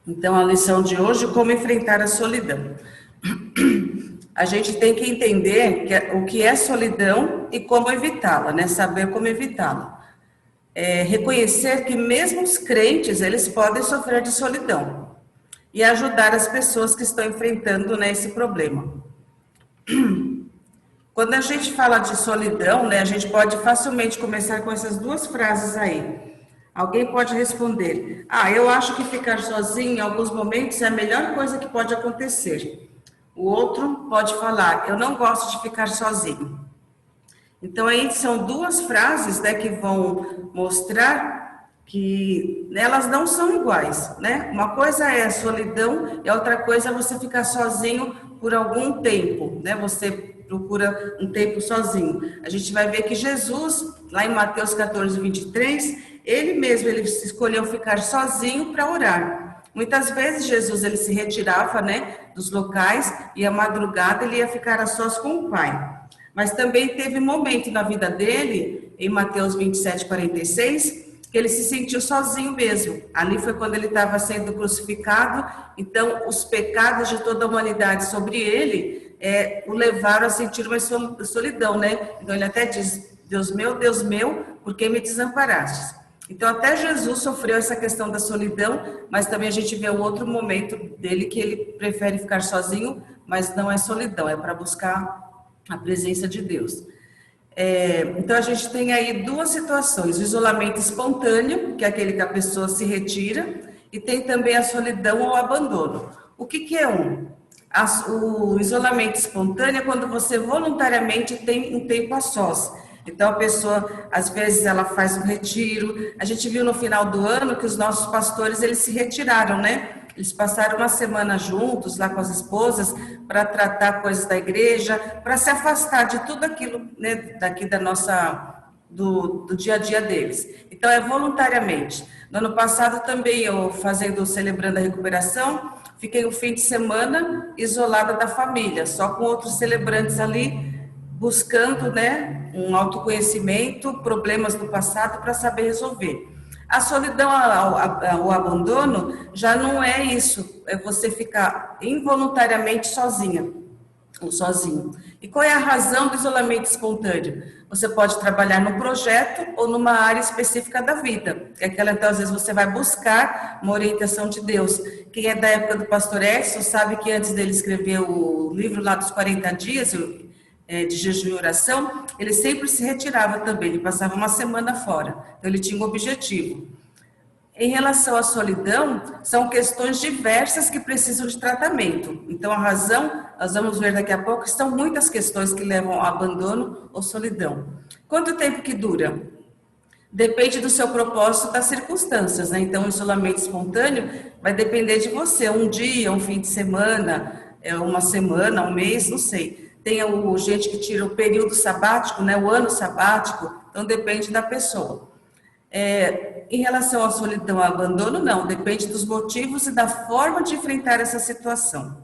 Então, a lição de hoje, como enfrentar a solidão. A gente tem que entender o que é solidão e como evitá-la, né? Saber como evitá-la. Reconhecer que mesmo os crentes, eles podem sofrer de solidão e ajudar as pessoas que estão enfrentando, né, esse problema. Quando a gente fala de solidão, né, a gente pode facilmente começar com essas duas frases aí. Alguém pode responder: eu acho que ficar sozinho em alguns momentos é a melhor coisa que pode acontecer. O outro pode falar: eu não gosto de ficar sozinho. Então, aí são duas frases, né, que vão mostrar que elas não são iguais, né? Uma coisa é a solidão e a outra coisa é você ficar sozinho por algum tempo, né? Você procura um tempo sozinho. A gente vai ver que Jesus, lá em Mateus 14, 23, ele mesmo, ele escolheu ficar sozinho para orar. Muitas vezes Jesus, ele se retirava, né, dos locais e à madrugada ele ia ficar a sós com o Pai. Mas também teve um momento na vida dele, em Mateus 27, 46, que ele se sentiu sozinho mesmo. Ali foi quando ele estava sendo crucificado, então os pecados de toda a humanidade sobre ele o levaram a sentir uma solidão, né? Então ele até diz: Deus meu, por que me desamparastes? Então até Jesus sofreu essa questão da solidão, mas também a gente vê um outro momento dele que ele prefere ficar sozinho, mas não é solidão, é para buscar a presença de Deus. Então a gente tem aí duas situações: o isolamento espontâneo, que é aquele que a pessoa se retira, e tem também a solidão ou abandono. O que é um? O isolamento espontâneo é quando você voluntariamente tem um tempo a sós. Então a pessoa, às vezes, ela faz um retiro. A gente viu no final do ano que os nossos pastores, eles se retiraram, né? Eles passaram uma semana juntos lá com as esposas para tratar coisas da igreja, para se afastar de tudo aquilo, né, daqui do dia a dia deles. Então é voluntariamente. No ano passado também eu celebrando a recuperação, fiquei um fim de semana isolada da família, só com outros celebrantes ali, buscando, né, um autoconhecimento, problemas do passado para saber resolver. A solidão, o abandono, já não é isso, é você ficar involuntariamente sozinha ou sozinho. E qual é a razão do isolamento espontâneo? Você pode trabalhar num projeto ou numa área específica da vida. É aquela, então, às vezes você vai buscar uma orientação de Deus. Quem é da época do pastor Edson sabe que antes dele escrever o livro lá dos 40 dias, de jejum e oração, ele sempre se retirava também, ele passava uma semana fora, então ele tinha um objetivo. Em relação à solidão, são questões diversas que precisam de tratamento. Então a razão, nós vamos ver daqui a pouco, são muitas questões que levam ao abandono ou solidão. Quanto tempo que dura? Depende do seu propósito, das circunstâncias, né? Então o isolamento espontâneo vai depender de você, um dia, um fim de semana, uma semana, um mês, não sei. Tem gente que tira o período sabático, né, o ano sabático, então depende da pessoa. Em relação à solidão e ao abandono, não, depende dos motivos e da forma de enfrentar essa situação.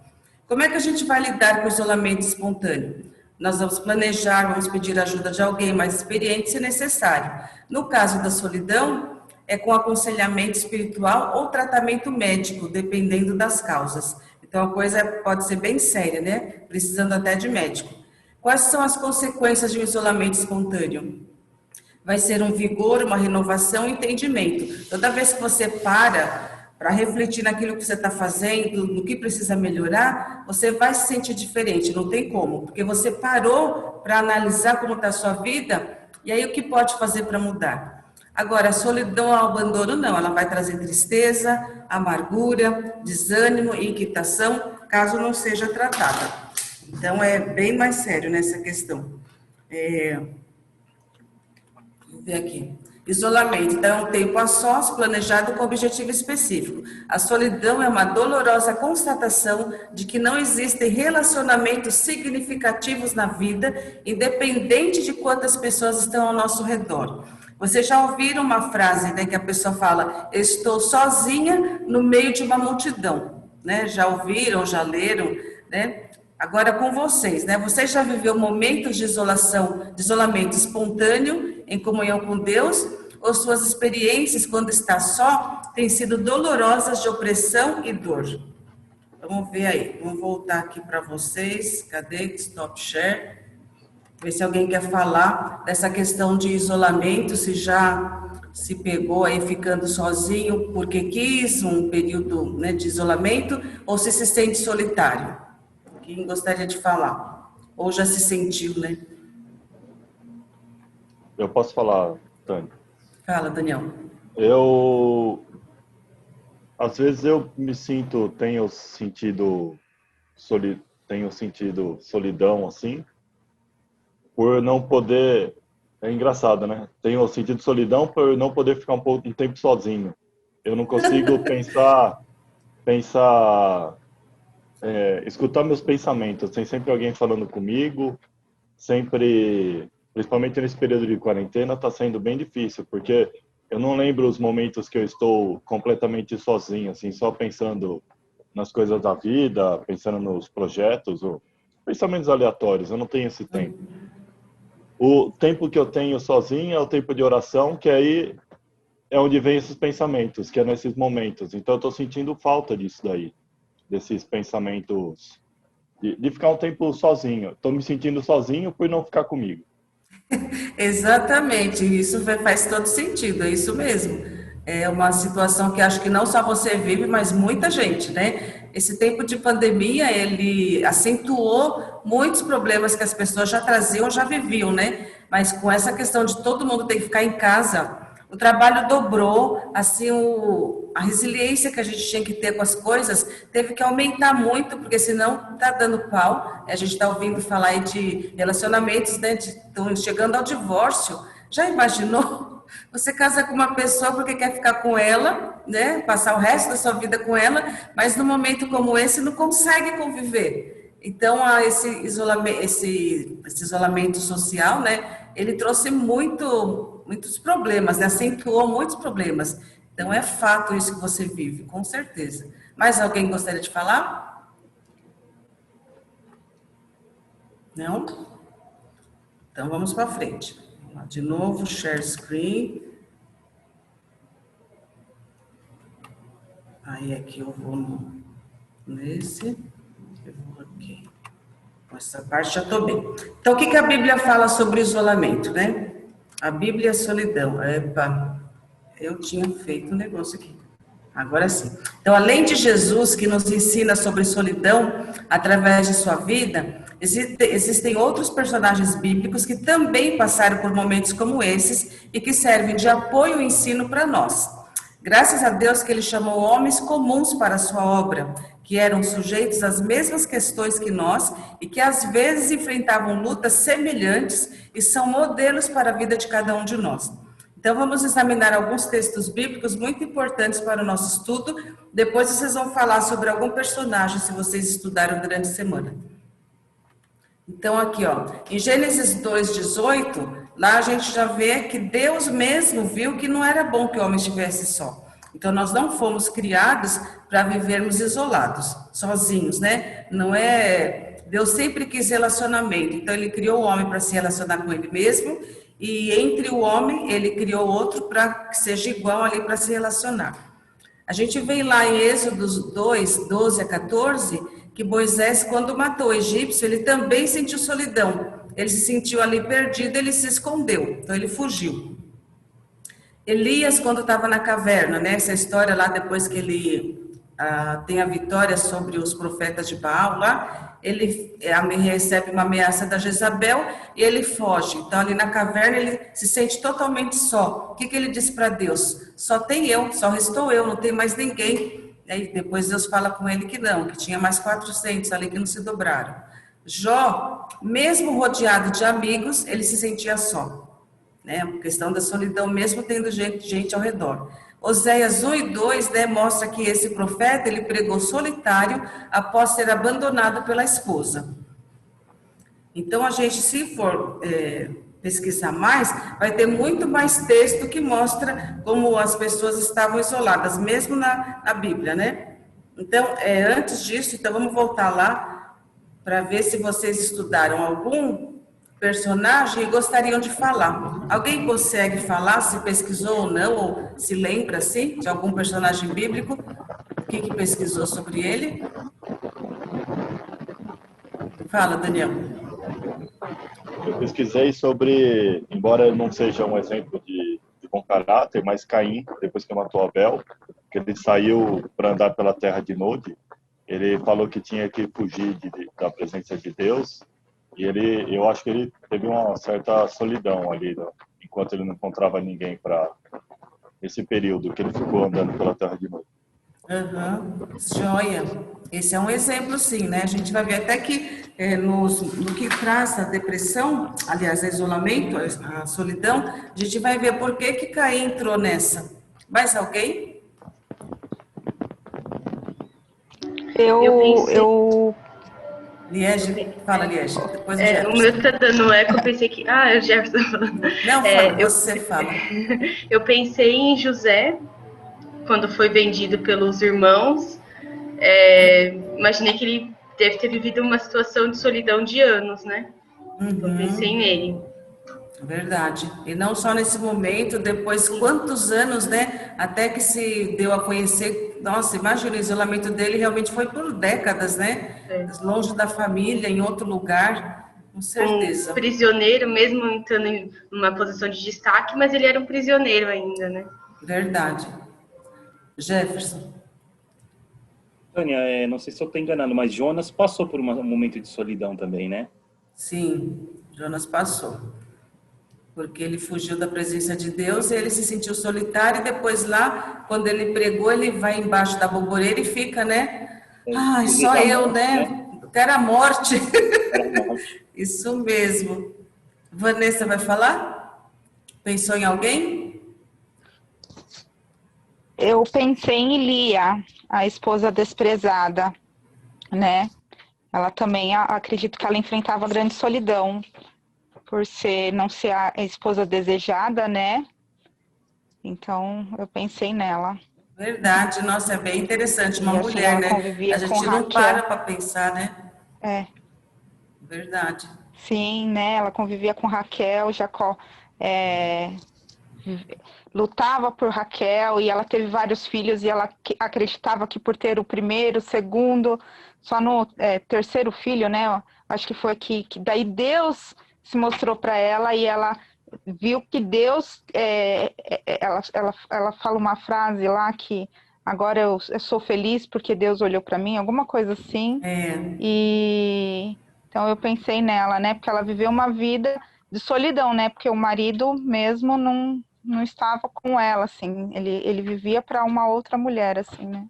Como é que a gente vai lidar com o isolamento espontâneo? Nós vamos planejar, vamos pedir ajuda de alguém mais experiente, se necessário. No caso da solidão, é com aconselhamento espiritual ou tratamento médico, dependendo das causas. Então, a coisa pode ser bem séria, né? Precisando até de médico. Quais são as consequências de um isolamento espontâneo? Vai ser um vigor, uma renovação, um entendimento. Toda vez que você para refletir naquilo que você está fazendo, no que precisa melhorar, você vai se sentir diferente, não tem como, porque você parou para analisar como está a sua vida, e aí o que pode fazer para mudar? Agora, a solidão ao abandono, não, ela vai trazer tristeza, amargura, desânimo e inquietação, caso não seja tratada. Então, é bem mais sério nessa questão. Vou ver aqui. Isolamento, então, é um tempo a sós, planejado com objetivo específico. A solidão é uma dolorosa constatação de que não existem relacionamentos significativos na vida, independente de quantas pessoas estão ao nosso redor. Vocês já ouviram uma frase, né, que a pessoa fala: estou sozinha no meio de uma multidão, né? Já ouviram, já leram, né? Agora com vocês, né? Vocês já viveu momentos de isolação, de isolamento espontâneo, em comunhão com Deus, ou suas experiências quando está só têm sido dolorosas de opressão e dor. Vamos ver aí, vamos voltar aqui para vocês. Cadê? Stop share. Ver se alguém quer falar dessa questão de isolamento, se já se pegou aí ficando sozinho porque quis um período, né, de isolamento, ou se sente solitário. Quem gostaria de falar? Ou já se sentiu, né? Eu posso falar, Tânia. Fala, Daniel. Às vezes eu tenho sentido solidão, assim, por não poder, é engraçado, né? Tenho sentido solidão por não poder ficar um tempo sozinho. Eu não consigo escutar meus pensamentos. Tem sempre alguém falando comigo, principalmente nesse período de quarentena, está sendo bem difícil, porque eu não lembro os momentos que eu estou completamente sozinho, assim, só pensando nas coisas da vida, pensando nos projetos, ou pensamentos aleatórios. Eu não tenho esse tempo. O tempo que eu tenho sozinho é o tempo de oração, que aí é onde vem esses pensamentos, que é nesses momentos. Então, eu estou sentindo falta disso daí, desses pensamentos, de ficar um tempo sozinho. Estou me sentindo sozinho por não ficar comigo. Exatamente, isso faz todo sentido, é isso mesmo. É uma situação que acho que não só você vive, mas muita gente, né? Esse tempo de pandemia, ele acentuou muitos problemas que as pessoas já traziam, já viviam, né? Mas com essa questão de todo mundo ter que ficar em casa, o trabalho dobrou, assim, a resiliência que a gente tinha que ter com as coisas teve que aumentar muito, porque senão tá dando pau. A gente está ouvindo falar aí de relacionamentos, né? Estão chegando ao divórcio. Já imaginou? Você casa com uma pessoa porque quer ficar com ela, né? Passar o resto da sua vida com ela, mas num momento como esse não consegue conviver. Então, esse isolamento social, né? Ele trouxe muitos problemas, né? Acentuou muitos problemas. Então, é fato isso que você vive, com certeza. Mais alguém gostaria de falar? Não? Então, vamos para frente. De novo, share screen. Aí, aqui eu vou nesse. Eu vou aqui. Essa parte já estou bem. Então, o que a Bíblia fala sobre isolamento, né? A Bíblia é solidão. Epa, eu tinha feito um negócio aqui. Agora sim. Então, além de Jesus, que nos ensina sobre solidão através de sua vida, existem outros personagens bíblicos que também passaram por momentos como esses e que servem de apoio e ensino para nós. Graças a Deus que ele chamou homens comuns para a sua obra, que eram sujeitos às mesmas questões que nós e que às vezes enfrentavam lutas semelhantes e são modelos para a vida de cada um de nós. Então, vamos examinar alguns textos bíblicos muito importantes para o nosso estudo. Depois vocês vão falar sobre algum personagem, se vocês estudaram durante a semana. Então, aqui, ó, em Gênesis 2:18, lá a gente já vê que Deus mesmo viu que não era bom que o homem estivesse só. Então, nós não fomos criados para vivermos isolados, sozinhos, né? Não é... Deus sempre quis relacionamento. Então, ele criou o homem para se relacionar com ele mesmo. E entre o homem, ele criou outro para que seja igual ali para se relacionar. A gente vê lá em Êxodo 2:12-14, que Moisés, quando matou o egípcio, ele também sentiu solidão. Ele se sentiu ali perdido, ele se escondeu, então ele fugiu. Elias, quando estava na caverna, né? Essa história lá, depois que ele tem a vitória sobre os profetas de Baal lá, ele recebe uma ameaça da Jezabel e ele foge. Então, ali na caverna, ele se sente totalmente só. O que ele disse para Deus? Só tem eu, só restou eu, não tem mais ninguém. E aí, depois Deus fala com ele que não, que tinha mais 400 ali que não se dobraram. Jó, mesmo rodeado de amigos, ele se sentia só, né? A questão da solidão, mesmo tendo gente ao redor. Oséias 1:2, né, mostra que esse profeta, ele pregou solitário após ser abandonado pela esposa. Então, a gente, se for pesquisar mais, vai ter muito mais texto que mostra como as pessoas estavam isoladas, mesmo na Bíblia, né? Então, antes disso, então vamos voltar lá para ver se vocês estudaram personagem e gostariam de falar. Alguém consegue falar se pesquisou ou não, ou se lembra, assim, de algum personagem bíblico? O que pesquisou sobre ele? Fala, Daniel. Eu pesquisei sobre, embora ele não seja um exemplo de bom caráter, mas Caim, depois que matou Abel, que ele saiu para andar pela terra de Nod, ele falou que tinha que fugir da presença de Deus, e eu acho que ele teve uma certa solidão ali, né, enquanto ele não encontrava ninguém para esse período que ele ficou andando pela terra de Nod. Uhum. Joia. Esse é um exemplo, sim, né? A gente vai ver até que no que traz a depressão, aliás, a isolamento, a solidão, a gente vai ver por que Caim entrou nessa. Mais alguém? Eu Liege, fala, Liege. Depois o meu tá dando eco, eu pensei que... Ah, é o Jefferson falando. Não, fala, você fala. Eu pensei em José, quando foi vendido pelos irmãos. Imaginei que ele deve ter vivido uma situação de solidão de anos, né? Eu pensei nele. Verdade. E não só nesse momento, depois quantos anos, né? Até que se deu a conhecer. Nossa, imagina, o isolamento dele realmente foi por décadas, né? Longe da família, em outro lugar, com certeza. Um prisioneiro, mesmo entrando em uma posição de destaque, mas ele era um prisioneiro ainda, né? Verdade. Jefferson. Tânia, não sei se eu estou enganado, mas Jonas passou por um momento de solidão também, né? Sim, Jonas passou. Porque ele fugiu da presença de Deus, ele se sentiu solitário, e depois lá, quando ele pregou, ele vai embaixo da boboreira e fica, né? Ai, só eu, né? Eu quero a morte. Isso mesmo. Vanessa vai falar? Pensou em alguém? Eu pensei em Lia, a esposa desprezada, né? Ela também, acredito que ela enfrentava grande solidão, por não ser a esposa desejada, né? Então, eu pensei nela. Verdade, nossa, é bem interessante. Uma e, assim, mulher, né? Convivia A gente com não Raquel. para pensar, né? Verdade. Sim, né? Ela convivia com Raquel, Jacó lutava por Raquel, e ela teve vários filhos, e ela acreditava que por ter o primeiro, o segundo, só no terceiro filho, né? Acho que foi que daí Deus se mostrou para ela, e ela viu que Deus, ela fala uma frase lá que agora eu sou feliz porque Deus olhou para mim, alguma coisa assim. E então eu pensei nela, né? Porque ela viveu uma vida de solidão, né? Porque o marido mesmo não estava com ela, assim. Ele vivia para uma outra mulher, assim, né?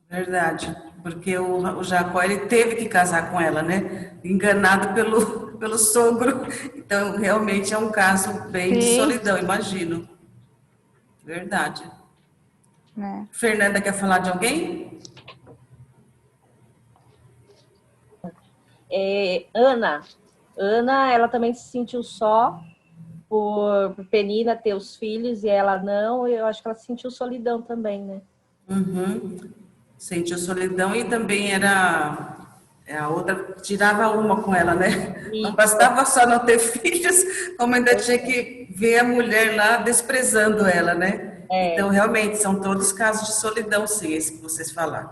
Verdade, porque o Jacó, ele teve que casar com ela, né? Enganado pelo sogro. Então, realmente é um caso bem de solidão, imagino. Verdade. Fernanda, quer falar de alguém? Ana, ela também se sentiu só por Penina ter os filhos e ela não. Eu acho que ela sentiu solidão também, né? Sentiu solidão, e também era a outra, tirava uma com ela, né? Isso. Não bastava só não ter filhos, como ainda tinha que ver a mulher lá desprezando ela, né? Então, realmente, são todos casos de solidão, sim, esse que vocês falaram.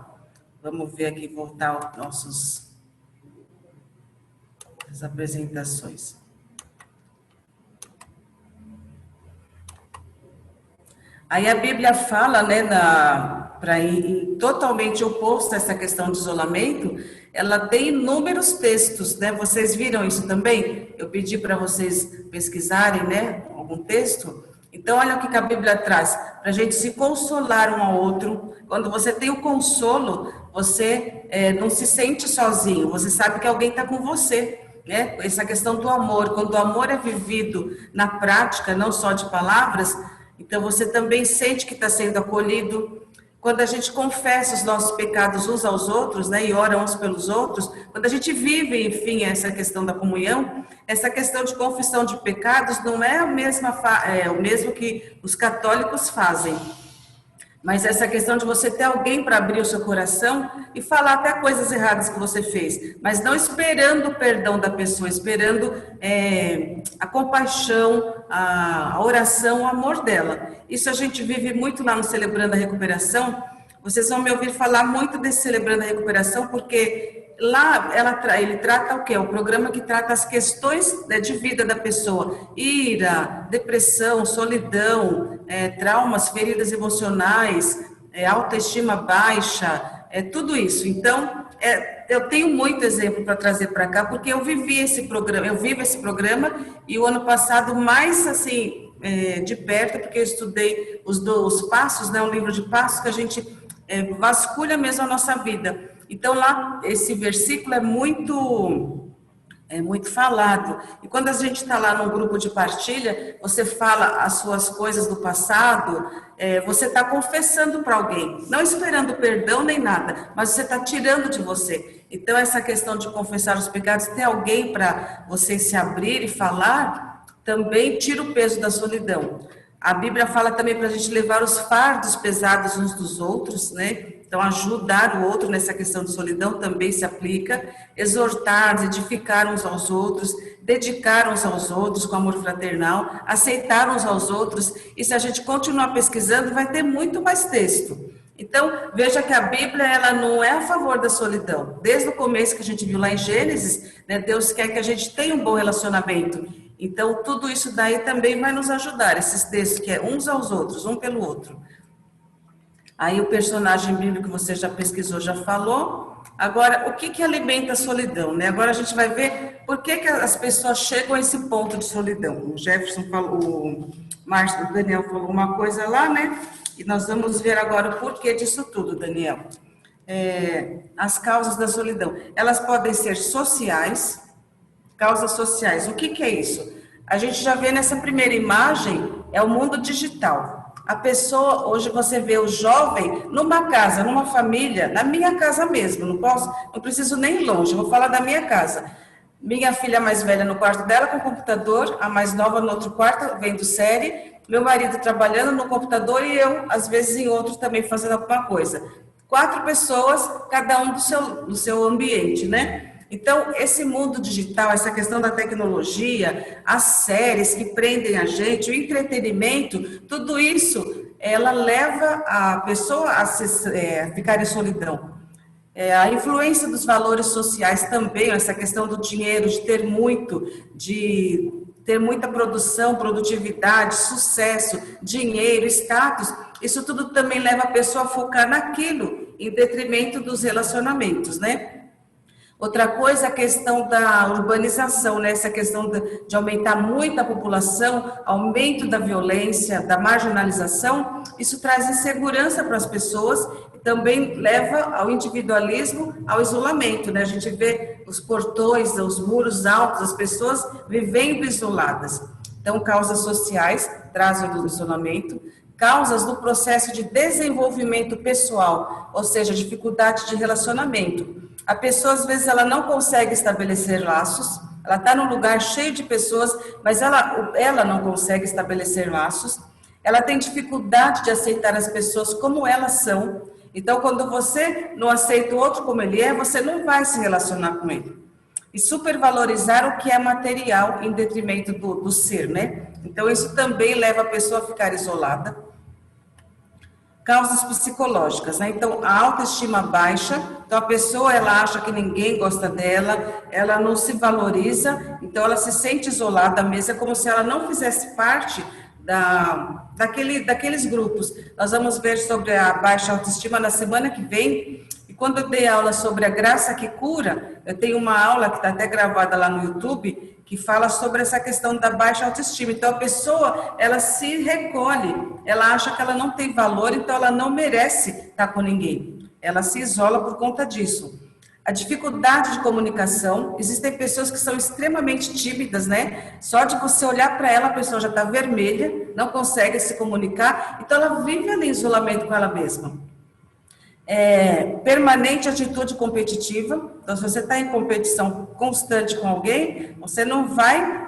Vamos ver aqui, voltar aos as apresentações. Aí a Bíblia fala, né, para ir totalmente oposto a essa questão de isolamento, ela tem inúmeros textos, né? Vocês viram isso também? Eu pedi para vocês pesquisarem, né, algum texto. Então, olha o que a Bíblia traz, para a gente se consolar um ao outro. Quando você tem o consolo, você não se sente sozinho, você sabe que alguém está com você, né? Essa questão do amor, quando o amor é vivido na prática, não só de palavras, então você também sente que está sendo acolhido. Quando a gente confessa os nossos pecados uns aos outros, né, e ora uns pelos outros, quando a gente vive, enfim, essa questão da comunhão, essa questão de confissão de pecados não é o mesmo que os católicos fazem. Mas essa questão de você ter alguém para abrir o seu coração e falar até coisas erradas que você fez, mas não esperando o perdão da pessoa, esperando a compaixão, a oração, o amor dela. Isso a gente vive muito lá no Celebrando a Recuperação. Vocês vão me ouvir falar muito desse Celebrando a Recuperação, porque lá ele trata o quê? O programa que trata as questões, né, de vida da pessoa. Ira, depressão, solidão, traumas, feridas emocionais, autoestima baixa, tudo isso. Então, eu tenho muito exemplo para trazer para cá, porque eu vivo esse programa, e o ano passado mais assim, de perto, porque eu estudei os passos, né, um livro de passos que a gente vasculha mesmo a nossa vida. Então, lá, esse versículo é muito falado. E quando a gente está lá num grupo de partilha, você fala as suas coisas do passado, você está confessando para alguém, não esperando perdão nem nada, mas você está tirando de você. Então, essa questão de confessar os pecados, ter alguém para você se abrir e falar, também tira o peso da solidão. A Bíblia fala também para a gente levar os fardos pesados uns dos outros, né? Então, ajudar o outro nessa questão de solidão também se aplica. Exortar, edificar uns aos outros, dedicar uns aos outros com amor fraternal, aceitar uns aos outros. E se a gente continuar pesquisando, vai ter muito mais texto. Então, veja que a Bíblia, ela não é a favor da solidão. Desde o começo que a gente viu lá em Gênesis, né, Deus quer que a gente tenha um bom relacionamento. Então, tudo isso daí também vai nos ajudar, esses textos que é uns aos outros, um pelo outro. Aí o personagem bíblico que você já pesquisou, já falou. Agora, o que alimenta a solidão, né? Agora a gente vai ver por que as pessoas chegam a esse ponto de solidão. O Jefferson falou, o Márcio, o Daniel falou uma coisa lá, né? E nós vamos ver agora o porquê disso tudo, Daniel. As causas da solidão. Elas podem ser sociais. Causas sociais. O que é isso? A gente já vê nessa primeira imagem, é o mundo digital. A pessoa, hoje você vê o jovem numa casa, numa família, na minha casa mesmo, não preciso nem ir longe, vou falar da minha casa. Minha filha mais velha no quarto dela com o computador, a mais nova no outro quarto vendo série, meu marido trabalhando no computador e eu, às vezes, em outro também fazendo alguma coisa. 4 pessoas, cada um do seu ambiente, né? Então, esse mundo digital, essa questão da tecnologia, as séries que prendem a gente, o entretenimento, tudo isso, ela leva a pessoa a ficar em solidão. A influência dos valores sociais também, essa questão do dinheiro, de ter muita produção, produtividade, sucesso, dinheiro, status, isso tudo também leva a pessoa a focar naquilo, em detrimento dos relacionamentos, né? Outra coisa é a questão da urbanização, né? Essa questão de aumentar muito a população, aumento da violência, da marginalização, isso traz insegurança para as pessoas e também leva ao individualismo, ao isolamento, né? A gente vê os portões, os muros altos, as pessoas vivendo isoladas. Então, causas sociais trazem o isolamento, causas do processo de desenvolvimento pessoal, ou seja, dificuldade de relacionamento. A pessoa, às vezes, ela não consegue estabelecer laços, ela está num lugar cheio de pessoas, mas ela não consegue estabelecer laços, ela tem dificuldade de aceitar as pessoas como elas são. Então, quando você não aceita o outro como ele é, você não vai se relacionar com ele. E supervalorizar o que é material em detrimento do ser, né? Então, isso também leva a pessoa a ficar isolada. Causas psicológicas, né? Então, a autoestima baixa, então a pessoa, ela acha que ninguém gosta dela, ela não se valoriza, então ela se sente isolada mesmo, é como se ela não fizesse parte daqueles grupos. Nós vamos ver sobre a baixa autoestima na semana que vem, e quando eu dei aula sobre a graça que cura, eu tenho uma aula que está até gravada lá no YouTube, que fala sobre essa questão da baixa autoestima. Então, a pessoa, ela se recolhe, ela acha que ela não tem valor, então ela não merece estar com ninguém. Ela se isola por conta disso. A dificuldade de comunicação, existem pessoas que são extremamente tímidas, né? Só de você olhar para ela, a pessoa já está vermelha, não consegue se comunicar, então ela vive ali em isolamento com ela mesma. Permanente atitude competitiva, então se você está em competição constante com alguém, você não vai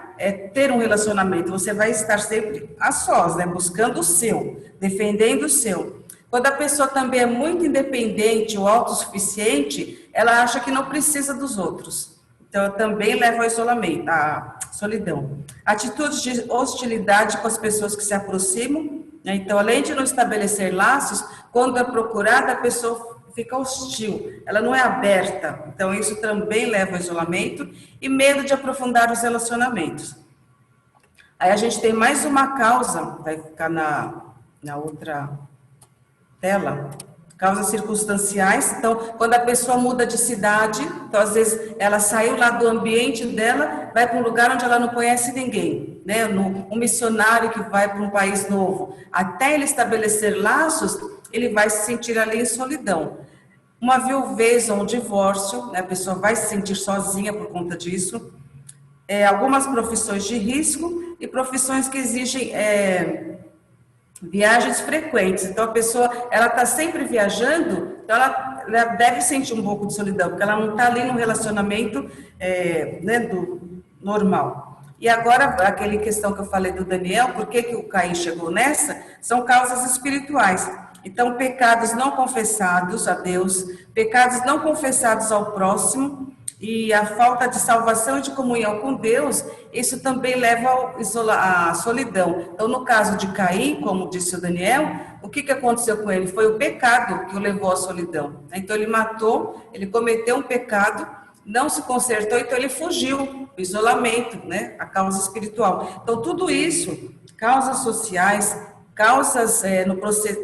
ter um relacionamento, você vai estar sempre a sós, né? Buscando o seu, defendendo o seu. Quando a pessoa também é muito independente ou autossuficiente, ela acha que não precisa dos outros. Então, também leva ao isolamento, à solidão. Atitudes de hostilidade com as pessoas que se aproximam, né? Então, além de não estabelecer laços, quando é procurada, a pessoa fica hostil, ela não é aberta. Então, isso também leva ao isolamento e medo de aprofundar os relacionamentos. Aí a gente tem mais uma causa, vai ficar na outra tela, causas circunstanciais. Então, quando a pessoa muda de cidade, então às vezes ela saiu lá do ambiente dela, vai para um lugar onde ela não conhece ninguém, né? Um missionário que vai para um país novo, até ele estabelecer laços, ele vai se sentir ali em solidão. Uma viuvez ou um divórcio, né? A pessoa vai se sentir sozinha por conta disso. Algumas profissões de risco e profissões que exigem viagens frequentes. Então, a pessoa, ela está sempre viajando, então ela deve sentir um pouco de solidão, porque ela não está ali no relacionamento né, normal. E agora, aquela questão que eu falei do Daniel, por que o Caim chegou nessa? São causas espirituais. Então, pecados não confessados a Deus, pecados não confessados ao próximo, e a falta de salvação e de comunhão com Deus, isso também leva à solidão. Então, no caso de Caim, como disse o Daniel, o que aconteceu com ele? Foi o pecado que o levou à solidão. Então, ele matou, ele cometeu um pecado, não se consertou, então ele fugiu, o isolamento, né? A causa espiritual. Então, tudo isso, causas sociais, causas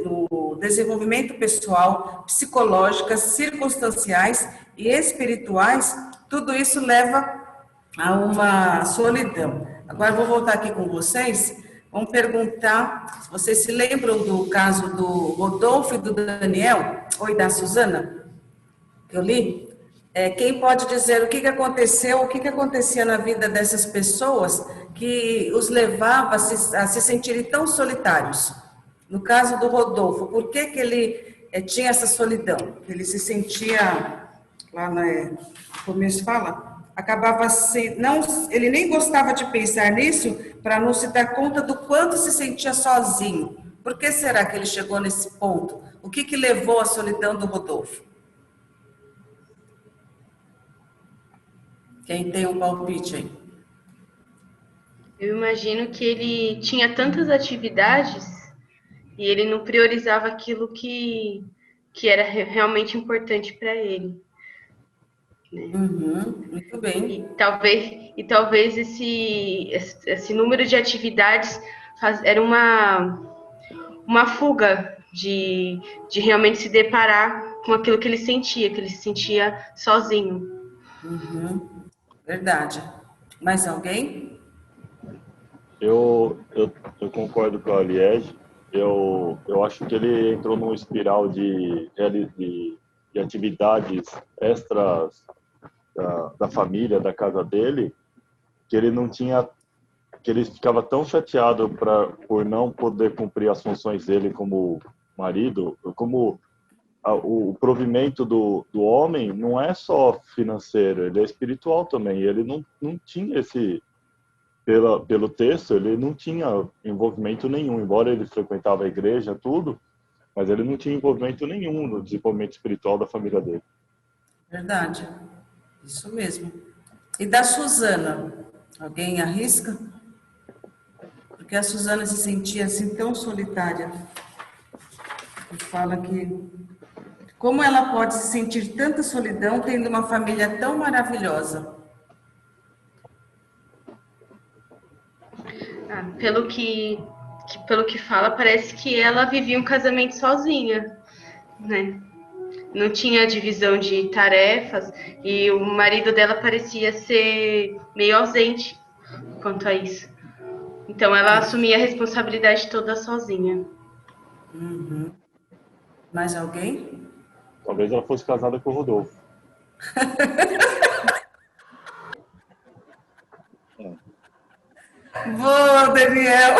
no desenvolvimento pessoal, psicológicas, circunstanciais e espirituais, tudo isso leva a uma solidão. Agora, vou voltar aqui com vocês, vamos perguntar, se vocês se lembram do caso do Rodolfo e do Daniel, ou da Suzana, que eu li? Quem pode dizer o que aconteceu, o que acontecia na vida dessas pessoas que os levava a se sentirem tão solitários? No caso do Rodolfo, por que ele tinha essa solidão? Ele se sentia, lá no começo fala, acabava ele nem gostava de pensar nisso para não se dar conta do quanto se sentia sozinho. Por que será que ele chegou nesse ponto? O que levou à solidão do Rodolfo? Quem tem um palpite aí? Eu imagino que ele tinha tantas atividades e ele não priorizava aquilo que era realmente importante para ele. Né? Muito bem. E talvez esse número de atividades era uma fuga de realmente se deparar com aquilo que ele se sentia sozinho. Verdade. Mais alguém? Eu concordo com a Liege. Eu acho que ele entrou num espiral de atividades extras da família, da casa dele, que ele não tinha, que ele ficava tão chateado por não poder cumprir as funções dele como marido, como o provimento do homem não é só financeiro, ele é espiritual também. Ele não tinha pelo texto, ele não tinha envolvimento nenhum, embora ele frequentava a igreja, tudo, mas ele não tinha envolvimento nenhum no desenvolvimento espiritual da família dele. Verdade, isso mesmo. E da Suzana? Alguém arrisca? Porque a Suzana se sentia assim tão solitária. E fala que como ela pode se sentir tanta solidão tendo uma família tão maravilhosa? Pelo que fala, parece que ela vivia um casamento sozinha, né? Não tinha divisão de tarefas e o marido dela parecia ser meio ausente quanto a isso. Então ela assumia a responsabilidade toda sozinha. Mais alguém? Talvez ela fosse casada com o Rodolfo. Boa, Daniel!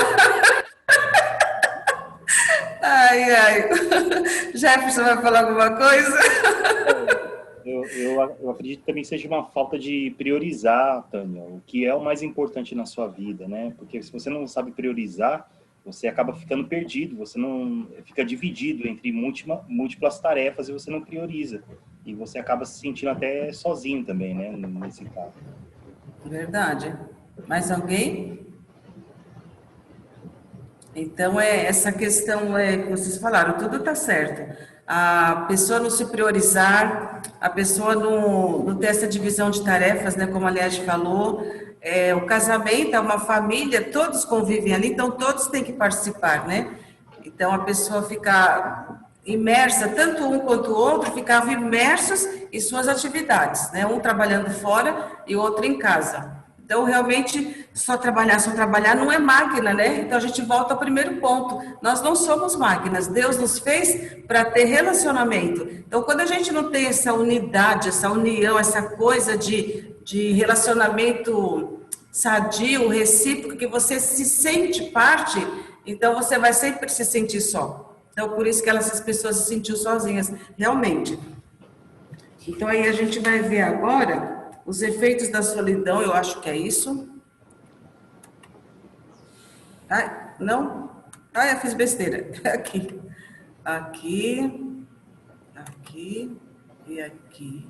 Ai. Jefferson vai falar alguma coisa? Eu acredito que também seja uma falta de priorizar, Tânia, o que é o mais importante na sua vida, né? Porque se você não sabe priorizar, você acaba ficando perdido, você não fica dividido entre múltiplas tarefas e você não prioriza. E você acaba se sentindo até sozinho também, né, nesse caso. Verdade. Mais alguém? Então, essa questão que vocês falaram, tudo está certo. A pessoa não se priorizar, a pessoa não ter essa divisão de tarefas, né, como a Liege falou, o casamento é uma família, todos convivem ali, então todos têm que participar, né? Então, a pessoa fica imersa, tanto um quanto o outro, ficavam imersos em suas atividades, né? Um trabalhando fora e o outro em casa. Então, realmente, só trabalhar não é máquina, né? Então, a gente volta ao primeiro ponto. Nós não somos máquinas. Deus nos fez para ter relacionamento. Então, quando a gente não tem essa unidade, essa união, essa coisa de relacionamento sadio, recíproco, que você se sente parte, então você vai sempre se sentir só. Então, por isso que essas pessoas se sentiam sozinhas, realmente. Então, aí a gente vai ver agora os efeitos da solidão, eu acho que é isso. Ah, não? Ah, eu fiz besteira. Aqui. Aqui. Aqui. E aqui.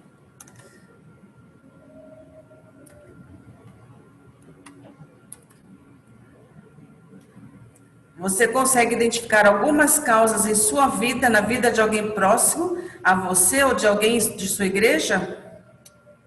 Você consegue identificar algumas causas em sua vida, na vida de alguém próximo a você ou de alguém de sua igreja?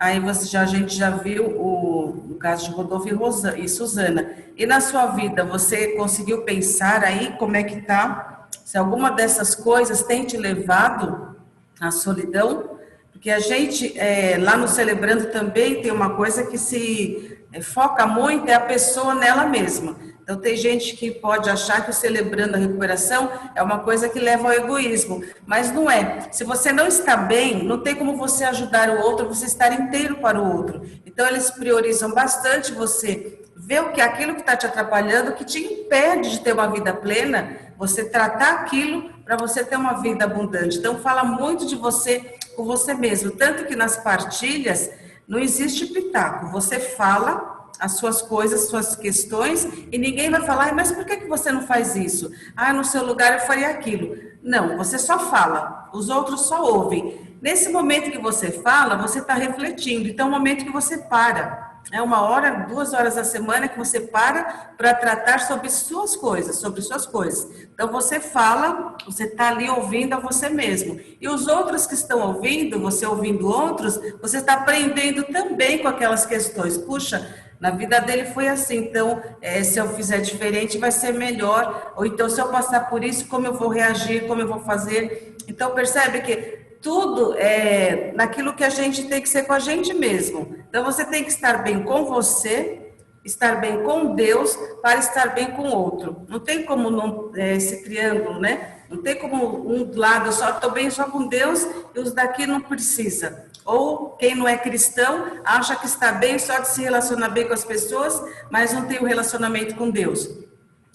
Aí a gente já viu o caso de Rodolfo e Suzana. E na sua vida, você conseguiu pensar aí como é que tá? Se alguma dessas coisas tem te levado à solidão? Porque a gente, lá no Celebrando também, tem uma coisa que se foca muito, é a pessoa nela mesma. Então, tem gente que pode achar que o Celebrando a Recuperação é uma coisa que leva ao egoísmo, mas não é. Se você não está bem, não tem como você ajudar o outro, você estar inteiro para o outro. Então, eles priorizam bastante você ver o que aquilo que está te atrapalhando, que te impede de ter uma vida plena, você tratar aquilo para você ter uma vida abundante. Então, fala muito de você com você mesmo. Tanto que nas partilhas não existe pitaco. Você fala as suas coisas, suas questões, e ninguém vai falar, mas por que você não faz isso? Ah, no seu lugar eu faria aquilo. Não, você só fala, os outros só ouvem. Nesse momento que você fala, você está refletindo, então é um momento que você para. É 1 hora, 2 horas da semana que você para tratar sobre suas coisas, Então você fala, você está ali ouvindo a você mesmo. E os outros que estão ouvindo, você ouvindo outros, você está aprendendo também com aquelas questões. Puxa, na vida dele foi assim, então se eu fizer diferente vai ser melhor. Ou então se eu passar por isso, como eu vou reagir, como eu vou fazer. Então percebe que tudo é naquilo que a gente tem que ser com a gente mesmo. Então, você tem que estar bem com você, estar bem com Deus, para estar bem com o outro. Não tem como esse triângulo, né? Não tem como um lado, eu só estou bem só com Deus e os daqui não precisa. Ou quem não é cristão acha que está bem só de se relacionar bem com as pessoas, mas não tem o relacionamento com Deus.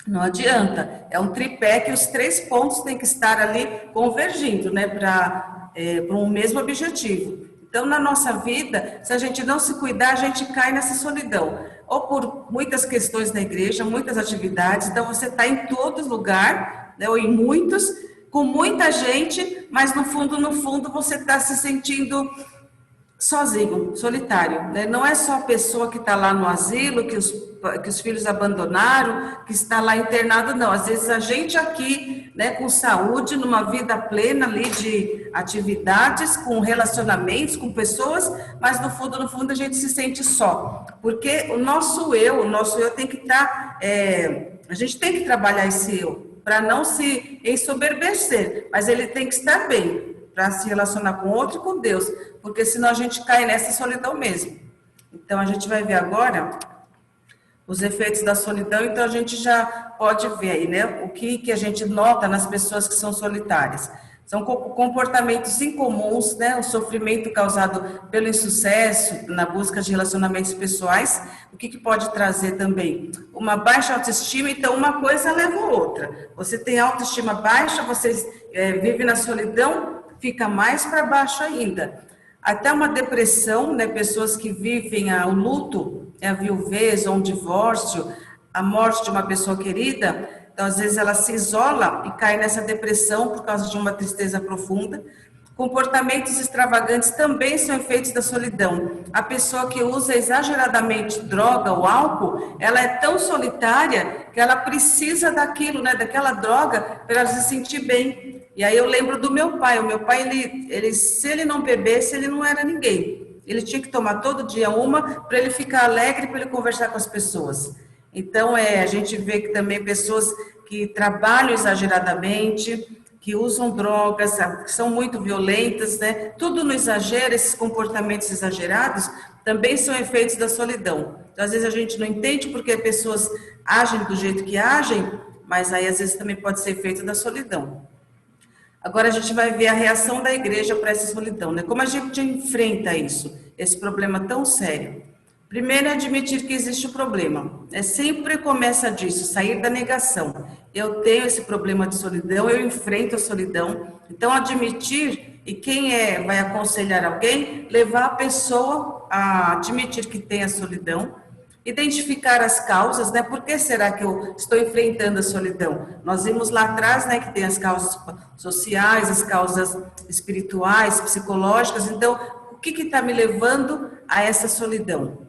Não adianta. É um tripé que os 3 pontos têm que estar ali convergindo, né? Para um mesmo objetivo. Então, na nossa vida, se a gente não se cuidar, a gente cai nessa solidão. Ou por muitas questões na igreja, muitas atividades, então você está em todo lugar, né, ou em muitos, com muita gente, mas no fundo, você está se sentindo sozinho, solitário, né? Não é só a pessoa que está lá no asilo, que os filhos abandonaram, que está lá internado, não. Às vezes a gente aqui, né, com saúde, numa vida plena ali de atividades, com relacionamentos, com pessoas, mas no fundo a gente se sente só. Porque o nosso eu tem que estar, a gente tem que trabalhar esse eu, para não se ensoberbecer, mas ele tem que estar bem, para se relacionar com o outro e com Deus, porque senão a gente cai nessa solidão mesmo. Então, a gente vai ver agora os efeitos da solidão, então a gente já pode ver aí, né, o que a gente nota nas pessoas que são solitárias. São comportamentos incomuns, né, o sofrimento causado pelo insucesso na busca de relacionamentos pessoais, o que pode trazer também? Uma baixa autoestima, então uma coisa leva a outra. Você tem autoestima baixa, você vive na solidão, fica mais para baixo ainda. Até uma depressão, né? Pessoas que vivem o luto, a viuvez ou um divórcio, a morte de uma pessoa querida, Então, às vezes, ela se isola e cai nessa depressão por causa de uma tristeza profunda. Comportamentos extravagantes também são efeitos da solidão. A pessoa que usa exageradamente droga ou álcool, ela é tão solitária que ela precisa daquilo, né, daquela droga para ela se sentir bem. E aí eu lembro do meu pai. O meu pai, ele se ele não bebesse, ele não era ninguém. Ele tinha que tomar todo dia uma para ele ficar alegre, para ele conversar com as pessoas. Então, a gente vê que também pessoas que trabalham exageradamente, que usam drogas, que são muito violentas, né? Tudo no exagero, esses comportamentos exagerados também são efeitos da solidão. Então, às vezes a gente não entende porque pessoas agem do jeito que agem, mas aí às vezes também pode ser efeito da solidão. Agora a gente vai ver a reação da igreja para essa solidão, né? Como a gente enfrenta isso, esse problema tão sério. Primeiro é admitir que existe o problema. Sempre começa disso, sair da negação. Eu tenho esse problema de solidão, eu enfrento a solidão. Então, admitir, e quem vai aconselhar alguém, levar a pessoa a admitir que tem a solidão, identificar as causas, né? Por que será que eu estou enfrentando a solidão? Nós vimos lá atrás, né, que tem as causas sociais, as causas espirituais, psicológicas. Então, o que está me levando a essa solidão?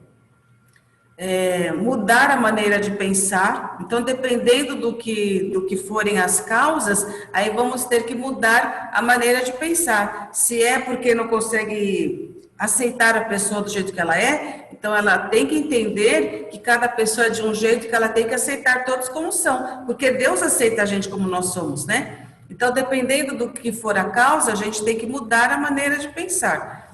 Mudar a maneira de pensar. Então, dependendo do que forem as causas, aí vamos ter que mudar a maneira de pensar. Se é porque não consegue aceitar a pessoa do jeito que ela é, então ela tem que entender que cada pessoa é de um jeito, que ela tem que aceitar todos como são, porque Deus aceita a gente como nós somos, né? Então, dependendo do que for a causa, a gente tem que mudar a maneira de pensar.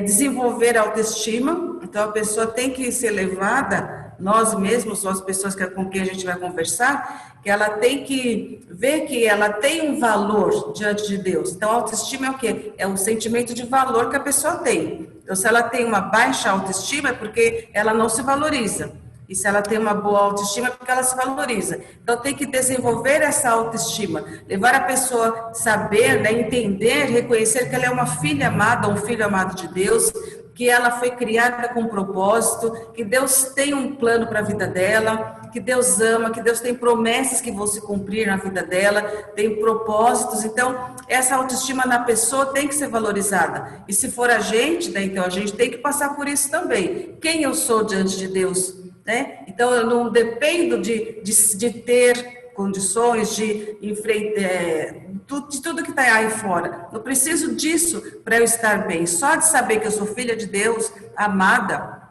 Desenvolver a autoestima. Então, a pessoa tem que ser levada, nós mesmos, ou as pessoas com quem a gente vai conversar, que ela tem que ver que ela tem um valor diante de Deus. Então, a autoestima é o quê? É o sentimento de valor que a pessoa tem. Então, se ela tem uma baixa autoestima, é porque ela não se valoriza. E se ela tem uma boa autoestima, é porque ela se valoriza. Então, tem que desenvolver essa autoestima, levar a pessoa a saber, né, entender, reconhecer que ela é uma filha amada, um filho amado de Deus, que ela foi criada com um propósito, que Deus tem um plano para a vida dela, que Deus ama, que Deus tem promessas que vão se cumprir na vida dela, tem propósitos. Então, essa autoestima na pessoa tem que ser valorizada. E se for a gente, né, então a gente tem que passar por isso também. Quem eu sou diante de Deus? Né? Então, eu não dependo de ter condições de enfrentar de tudo que está aí fora. Eu preciso disso para eu estar bem. Só de saber que eu sou filha de Deus, amada,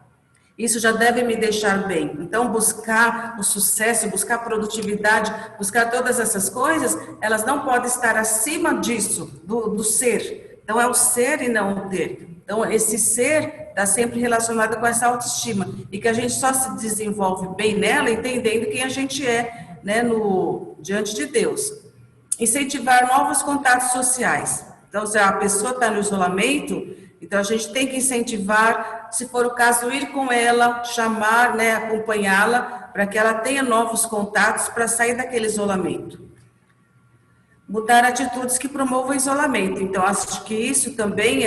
isso já deve me deixar bem. Então, buscar o sucesso, buscar a produtividade, buscar todas essas coisas, elas não podem estar acima disso, do ser. Então, é o ser e não o ter. Então, esse ser está sempre relacionado com essa autoestima. E que a gente só se desenvolve bem nela, entendendo quem a gente é, né, diante de Deus. Incentivar novos contatos sociais. Então, se a pessoa está no isolamento, então a gente tem que incentivar, se for o caso, ir com ela, chamar, né, acompanhá-la, para que ela tenha novos contatos para sair daquele isolamento. Mudar atitudes que promovam o isolamento. Então, acho que isso também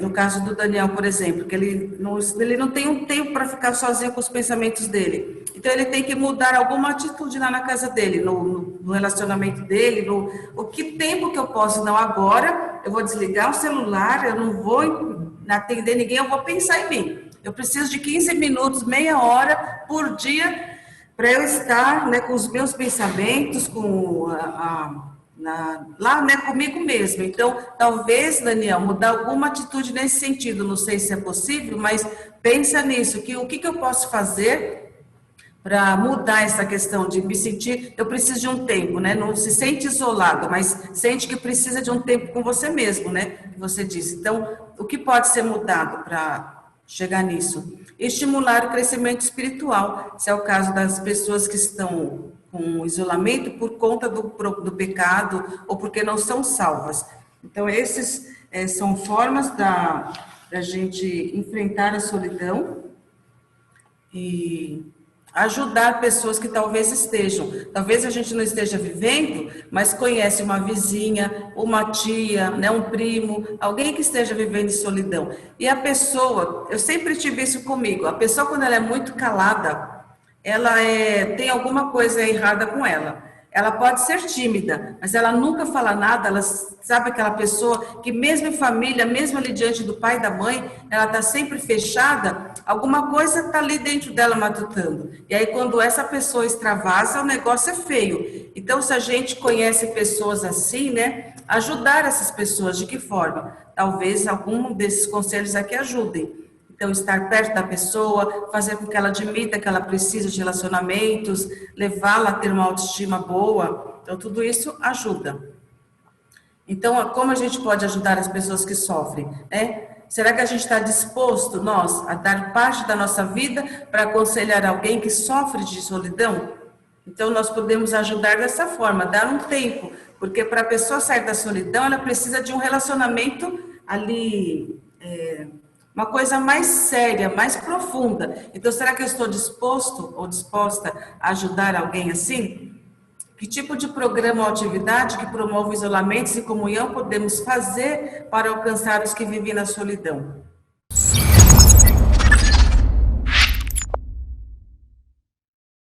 no caso do Daniel, por exemplo, que ele não tem um tempo para ficar sozinho com os pensamentos dele. Então, ele tem que mudar alguma atitude lá na casa dele, no relacionamento dele, o que tempo que eu posso, não, agora eu vou desligar o celular, eu não vou atender ninguém, eu vou pensar em mim. Eu preciso de 15 minutos, meia hora por dia, para eu estar, né, com os meus pensamentos, com lá, né, comigo mesmo. Então, talvez, Daniel, mudar alguma atitude nesse sentido, não sei se é possível, mas pensa nisso, o que eu posso fazer para mudar essa questão de me sentir, eu preciso de um tempo, né, não se sente isolado, mas sente que precisa de um tempo com você mesmo, né, que você disse. Então, o que pode ser mudado para chegar nisso? Estimular o crescimento espiritual, se é o caso das pessoas que estão com isolamento por conta do pecado ou porque não são salvas. Então, esses são formas da gente enfrentar a solidão e ajudar pessoas que talvez a gente não esteja vivendo, mas conhece uma vizinha, uma tia, né, um primo, alguém que esteja vivendo em solidão. E a pessoa, eu sempre tive isso comigo, a pessoa quando ela é muito calada, ela tem alguma coisa errada com ela. ela pode ser tímida, mas ela nunca fala nada, ela sabe aquela pessoa que mesmo em família, mesmo ali diante do pai e da mãe, ela está sempre fechada, alguma coisa está ali dentro dela matutando. E aí quando essa pessoa extravasa, o negócio é feio. Então se a gente conhece pessoas assim, né, ajudar essas pessoas, de que forma? Talvez algum desses conselhos aqui ajudem. Então, estar perto da pessoa, fazer com que ela admita que ela precisa de relacionamentos, levá-la a ter uma autoestima boa. Então, tudo isso ajuda. Então, como a gente pode ajudar as pessoas que sofrem, né? Será que a gente está disposto, nós, a dar parte da nossa vida para aconselhar alguém que sofre de solidão? Então, nós podemos ajudar dessa forma, dar um tempo, porque para a pessoa sair da solidão, ela precisa de um relacionamento ali, uma coisa mais séria, mais profunda. Então, será que eu estou disposto ou disposta a ajudar alguém assim? Que tipo de programa ou atividade que promove isolamentos e comunhão podemos fazer para alcançar os que vivem na solidão?